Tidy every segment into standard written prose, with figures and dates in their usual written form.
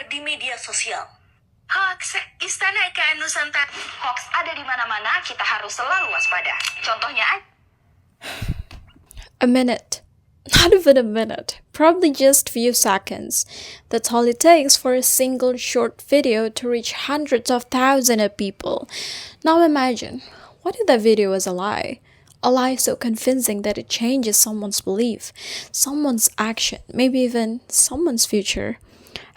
beredar di media sosial. Hoax, Istana IKN Nusantara. Hoax ada di mana-mana, kita harus selalu waspada. Contohnya A minute. Not even a minute. Probably just few seconds. That's all it takes for a single short video to reach hundreds of thousands of people. Now imagine, what if that video was a lie? A lie so convincing that it changes someone's belief, someone's action, maybe even someone's future.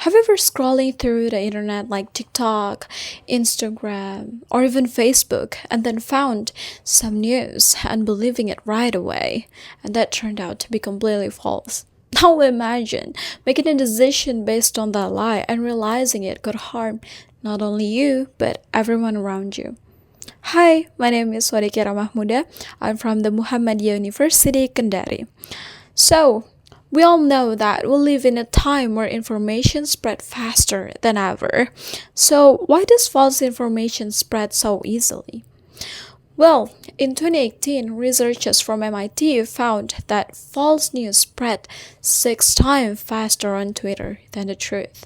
Have you ever scrolling through the internet like TikTok, Instagram, or even Facebook and then found some news and believing it right away, and that turned out to be completely false? Now imagine making a decision based on that lie and realizing it could harm not only you but everyone around you. Hi, my name is Wadikira Mahmuda. I'm from the Muhammadiyah University, Kendari. So, we all know that we live in a time where information spread faster than ever. So, why does false information spread so easily? Well, in 2018, researchers from MIT found that false news spread 6 times faster on Twitter than the truth.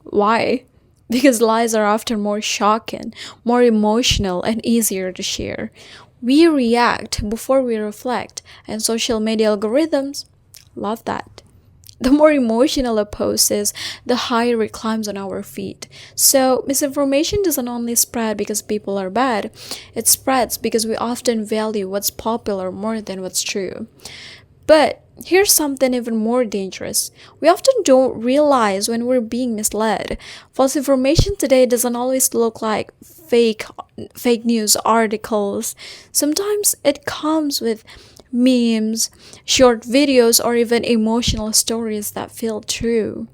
Why? Because lies are often more shocking, more emotional, and easier to share. We react before we reflect, and social media algorithms love that. The more emotional a post is, the higher it climbs on our feed. So, misinformation doesn't only spread because people are bad, it spreads because we often value what's popular more than what's true. But here's something even more dangerous. We often don't realize when we're being misled. False information today doesn't always look like fake news articles. Sometimes it comes with memes, short videos, or even emotional stories that feel true.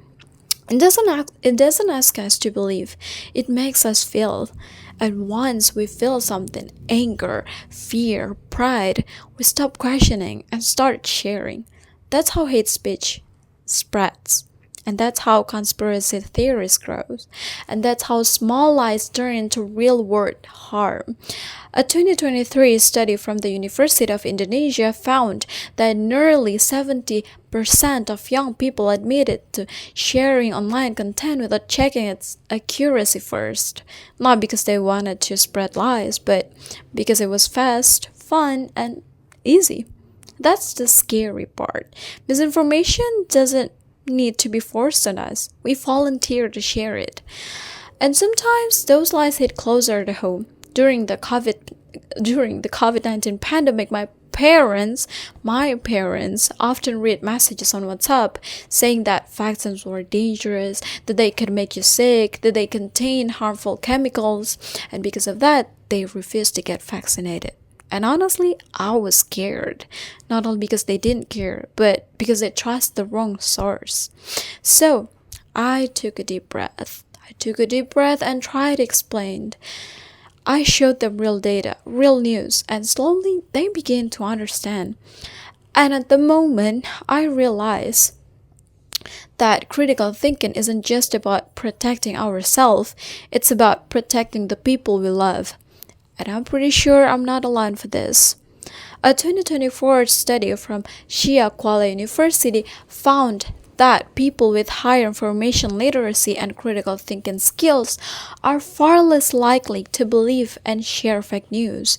It doesn't ask us to believe. It makes us feel. And once we feel something, anger, fear, pride, we stop questioning and start sharing. That's how hate speech spreads. And that's how conspiracy theories grow. And that's how small lies turn into real-world harm. A 2023 study from the University of Indonesia found that nearly 70% of young people admitted to sharing online content without checking its accuracy first. Not because they wanted to spread lies, but because it was fast, fun, and easy. That's the scary part. Misinformation doesn't need to be forced on us. We volunteer to share it. And sometimes those lies hit closer to home. During the COVID-19 pandemic, my parents often read messages on WhatsApp saying that vaccines were dangerous, that they could make you sick, that they contain harmful chemicals, and because of that, they refused to get vaccinated. And honestly, I was scared. Not only because they didn't care, but because they trust the wrong source. So, I took a deep breath. And tried to explain. I showed them real data, real news, and slowly they began to understand. And at the moment, I realized that critical thinking isn't just about protecting ourselves, it's about protecting the people we love. And I'm pretty sure I'm not alone for this. A 2024 study from Shia Kuala University found that people with higher information literacy and critical thinking skills are far less likely to believe and share fake news.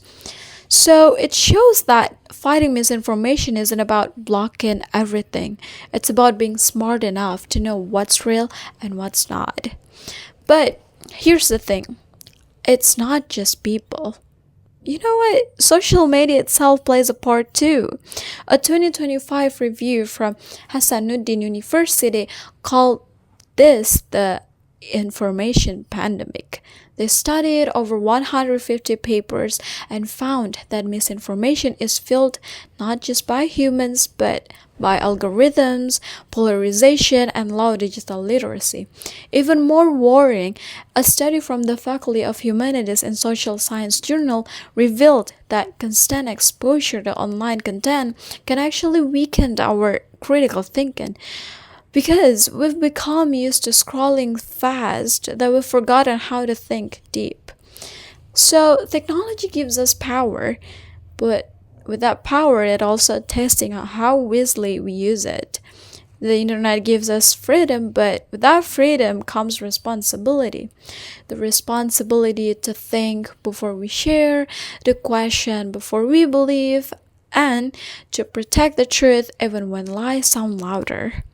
So it shows that fighting misinformation isn't about blocking everything. It's about being smart enough to know what's real and what's not. But here's the thing. It's not just people. You know what? Social media itself plays a part too. A 2025 review from Hasanuddin University called this the information pandemic. They studied over 150 papers and found that misinformation is fueled not just by humans but by algorithms, polarization, and low digital literacy. Even more worrying, a study from the Faculty of Humanities and Social Science Journal revealed that constant exposure to online content can actually weaken our critical thinking. Because we've become used to scrolling fast that we've forgotten how to think deep. So technology gives us power, but with that power, it also testing on how wisely we use it. The internet gives us freedom, but without freedom comes responsibility. The responsibility to think before we share, to question before we believe, and to protect the truth even when lies sound louder.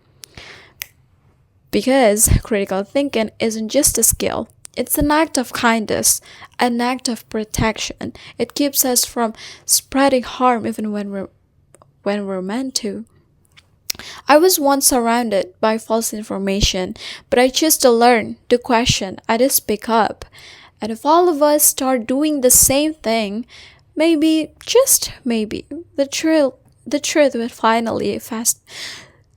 Because critical thinking isn't just a skill, it's an act of kindness, an act of protection. It keeps us from spreading harm even when we're meant to. I was once surrounded by false information, but I chose to learn, to question, and to speak up. And if all of us start doing the same thing, maybe, just maybe, the truth will finally fast.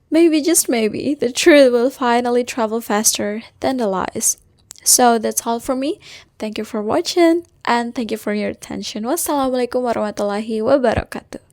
Maybe, just maybe, the truth will finally travel faster than the lies. So that's all for me. Thank you for watching and thank you for your attention. Wassalamualaikum warahmatullahi wabarakatuh.